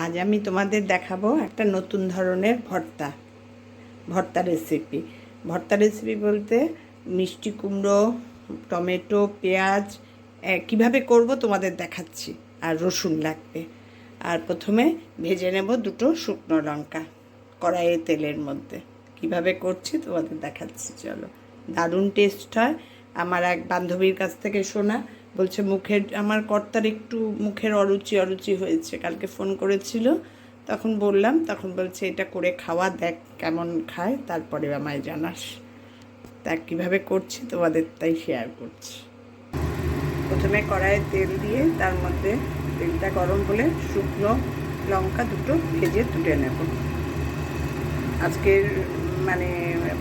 আজ আমি তোমাদের দেখাবো একটা নতুন ধরনের ভর্তা রেসিপি বলতে মিষ্টি কুমড়ো, টমেটো, পেঁয়াজ কিভাবে করব তোমাদের দেখাচ্ছি। আর রসুন লাগবে। আর প্রথমে ভেজে নেব দুটো শুকনো লঙ্কা কড়াইয়ে তেলের মধ্যে। কিভাবে করছি তোমাদের দেখাচ্ছি, চলো। দারুণ টেস্ট হয়। আমার এক বান্ধবীর কাছ থেকে শোনা, বলছে আমার কর্তার একটু মুখের অরুচি হয়েছে, কালকে ফোন করেছিল, তখন বললাম, তখন বলছে এটা করে খাওয়া, দেখ কেমন খায়, তারপরে আমায় জানাস। তা কীভাবে করছি তোমাদের তাই শেয়ার করছি। প্রথমে কড়াইয়ে তেল দিয়ে তার মধ্যে তেলটা গরম হলে শুকনো লঙ্কা দুটো ভেজে তুলে নেব। আজকের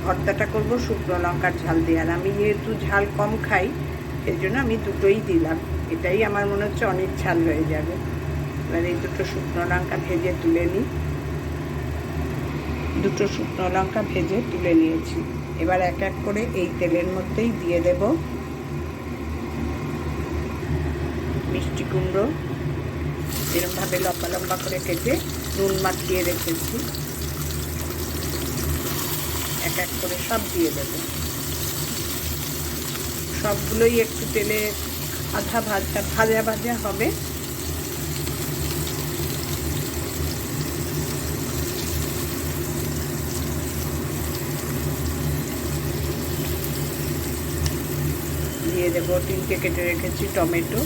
ভর্তাটা করব শুকনো লঙ্কার ঝাল দিয়ে। আর আমি যেহেতু ঝাল কম খাই, সেই জন্য আমি দুটোই দিলাম। এটাই আমার মনে হচ্ছে অনেক ঝাল হয়ে যাবে। এবার এই দুটো শুকনো লঙ্কা ভেজে তুলে নিই। দুটো শুকনো লঙ্কা ভেজে তুলে নিয়েছি। এবার এক এক করে এই তেলের মধ্যেই দিয়ে দেব মিষ্টি কুমড়ো, এরকমভাবে লম্বা লম্বা করে কেটে নুন মাখিয়ে রেখেছি। এক এক করে সব দিয়ে দেব। সবগুলোই একটু তেলে আধা ভাজা হবে। দিয়ে দেবো তিনটে কেটে রেখেছি টমেটো,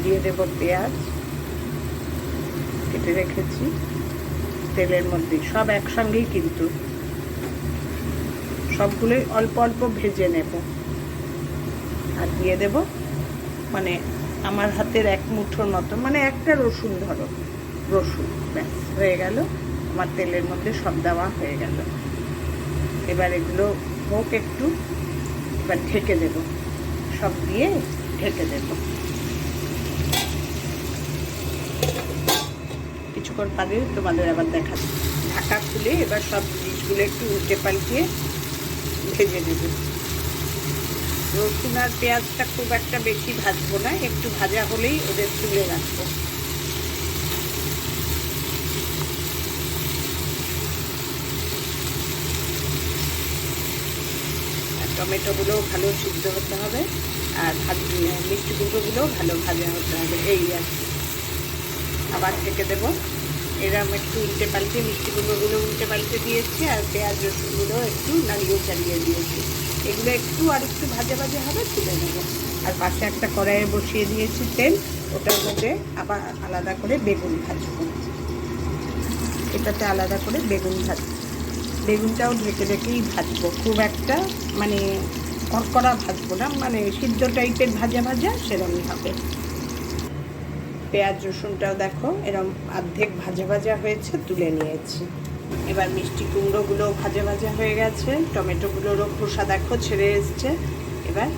দিয়ে দেব পেঁয়াজ কেটে রেখেছি তেলের মধ্যে। সব একসঙ্গেই কিন্তু সবগুলোই অল্প অল্প ভেজে নেব। আর দিয়ে দেব আমার হাতের এক মুঠোর মতো, একটা রসুন ধরো, রসুন, ব্যাস হয়ে গেল। আমার তেলের মধ্যে সব দেওয়া হয়ে গেল। এবার এগুলো হোক একটু, এবার ঢেকে দেব। সব দিয়ে ঢেকে দেব। কিছুক্ষণ পরে তোমাদের আবার দেখাচ্ছি। ঢাকা খুলে এবার সব জিনিসগুলো একটু উল্টে পাল্টিয়ে ভেজে নেব। রসুন আর পেঁয়াজটা খুব একটা বেশি ভাজবো না, একটু ভাজা হলেই ওদের তুলে রাখবো। আর টমেটোগুলোও ভালো সিদ্ধ হতে হবে, আর মিষ্টি কুমড়োগুলোও ভালো ভাজা হতে হবে। এই আর আবার ঢেকে দেবো। এরকম একটু উল্টে পাল্টে মিষ্টি কুমড়োগুলো উল্টে পাল্টে দিয়েছি, আর পেঁয়াজ রসুনগুলো একটু নাড়িয়ে চালিয়ে দিয়েছি। এগুলো একটু আর একটু ভাজা হবে, তুলে নেব। আর পাশে একটা কড়াইয়ে বসিয়ে দিয়েছি তেল, ওটার মধ্যে আবার আলাদা করে বেগুন ভাজবো। এটাতে আলাদা করে বেগুন ভাজবো। বেগুনটাও ঢেকেই ভাজবো, খুব একটা কড়কড়া ভাজবো না, সিদ্ধ টাইপের ভাজা সেরকমই হবে। পেঁয়াজ রসুনটাও দেখো এরকম অর্ধেক ভাজা হয়েছে, তুলে নিয়েছি। এবার মিষ্টি কুমড়োগুলো ভাজা হয়ে গেছে, টমেটোগুলোরও খোসা দেখো ছেড়ে এসছে। এবার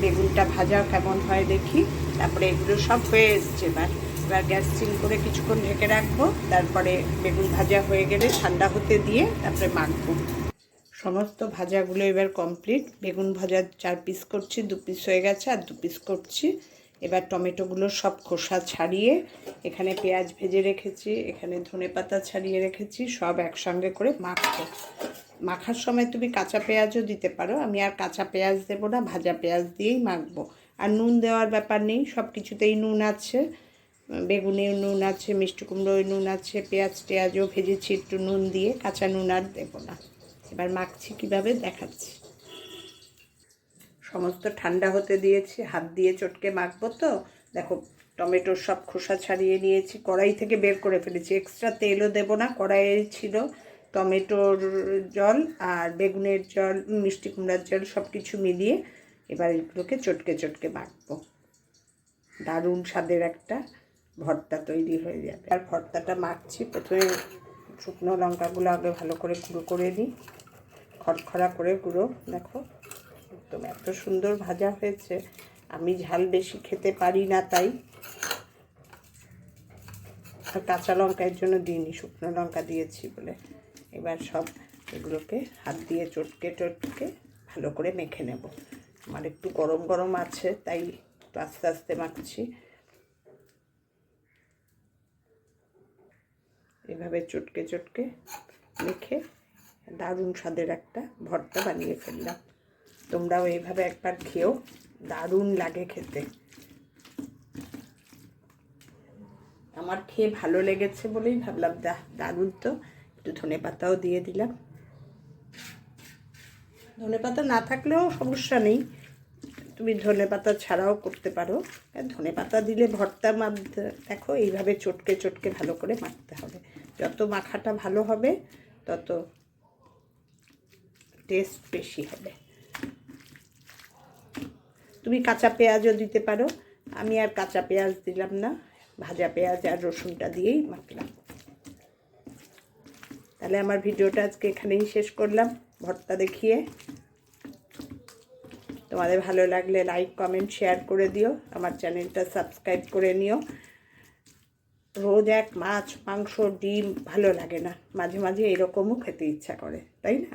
বেগুনটা ভাজা কেমন হয় দেখি। তারপরে এগুলো সব হয়ে এসছে। এবার গ্যাস সিম করে কিছুক্ষণ ঢেকে রাখবো। তারপরে বেগুন ভাজা হয়ে গেলে ঠান্ডা হতে দিয়ে তারপরে মাখবো। সমস্ত ভাজাগুলো এবার কমপ্লিট। বেগুন ভাজা 4 পিস করছি, 2 পিস হয়ে গেছে, আর 2 পিস করছি। এবার টমেটোগুলো সব খোসা ছাড়িয়ে, এখানে পেঁয়াজ ভেজে রেখেছি, এখানে ধনেপাতা ছাড়িয়ে রেখেছি, সব একসঙ্গে করে মাখবো। মাখার সময় তুমি কাঁচা পেঁয়াজও দিতে পারো, আমি আর কাঁচা পেঁয়াজ দেবো না, ভাজা পেঁয়াজ দিয়েই মাখবো। আর নুন দেওয়ার ব্যাপার নেই, সব কিছুতেই নুন আছে। বেগুনেও নুন আছে, মিষ্টি কুমড়োয় নুন আছে, টেয়াজও ভেজেছি একটু নুন দিয়ে, কাঁচা নুন আর দেবো না। এবার মাখছি কীভাবে দেখাচ্ছি। সমস্ত ঠান্ডা হতে দিয়েছি, হাত দিয়ে চটকে মাখবো। তো দেখো টমেটোর সব খোসা ছাড়িয়ে নিয়েছি, কড়াই থেকে বের করে ফেলেছি। এক্সট্রা তেলও দেবো না, কড়াইয়ে ছিল টমেটোর জল আর বেগুনের জল, মিষ্টি কুমড়ার জল সব কিছু মিলিয়ে এবার এগুলোকে চটকে মাখবো। দারুণ স্বাদের একটা ভর্তা তৈরি হয়ে যাবে। আর ভর্তাটা মাখছি, প্রথমে শুকনো লঙ্কাগুলো আগে ভালো করে গুঁড়ো করে নিই, খড়খড়া করে গুঁড়ো। দেখো একদম এত সুন্দর ভাজা হয়েছে। আমি ঝাল বেশি খেতে পারি না, তাই কাঁচা লঙ্কার জন্য দিইনি, শুকনো লঙ্কা দিয়েছি বলে। এবার সব এগুলোকে হাত দিয়ে চটকে চটকে ভালো করে মেখে নেব। আমার একটু গরম গরম আছে, তাই একটু আস্তে আস্তে মাখছি। এভাবে চটকে চটকে মেখে দারুণ স্বাদের একটা ভর্তা বানিয়ে ফেললাম। তোমরাও এইভাবে একবার খেও, দারুণ লাগে খেতে। আমার খেয়ে ভালো লেগেছে বলেই ভাবলাম দারুণ তো, একটু ধনেপাতাও দিয়ে দিলাম। ধনেপাতা না থাকলেও সমস্যা নেই, তুমি ধনেপাতা ছাড়াও করতে পারো। ধনেপাতা দিলে ভর্তা দেখো এইভাবে চটকে চটকে ভালো করে মাখতে হবে। যত মাখাটা ভালো হবে তত টেস্ট বেশি হবে। তুমি কাঁচা পেঁয়াজও দিতে পারো, আমি আর কাঁচা পেঁয়াজ দিলাম না, ভাজা পেঁয়াজ আর রসুনটা দিয়েই মাখলাম। তাহলে আমার ভিডিওটা আজকে এখানেই শেষ করলাম ভর্তা দেখিয়ে। তোমাদের ভালো লাগলে লাইক কমেন্ট শেয়ার করে দিও, আমার চ্যানেলটা সাবস্ক্রাইব করে নিও। রোজ এক মাছ মাংস ডিম ভালো লাগে না, মাঝে মাঝে এরকমও খেতে ইচ্ছা করে, তাই না?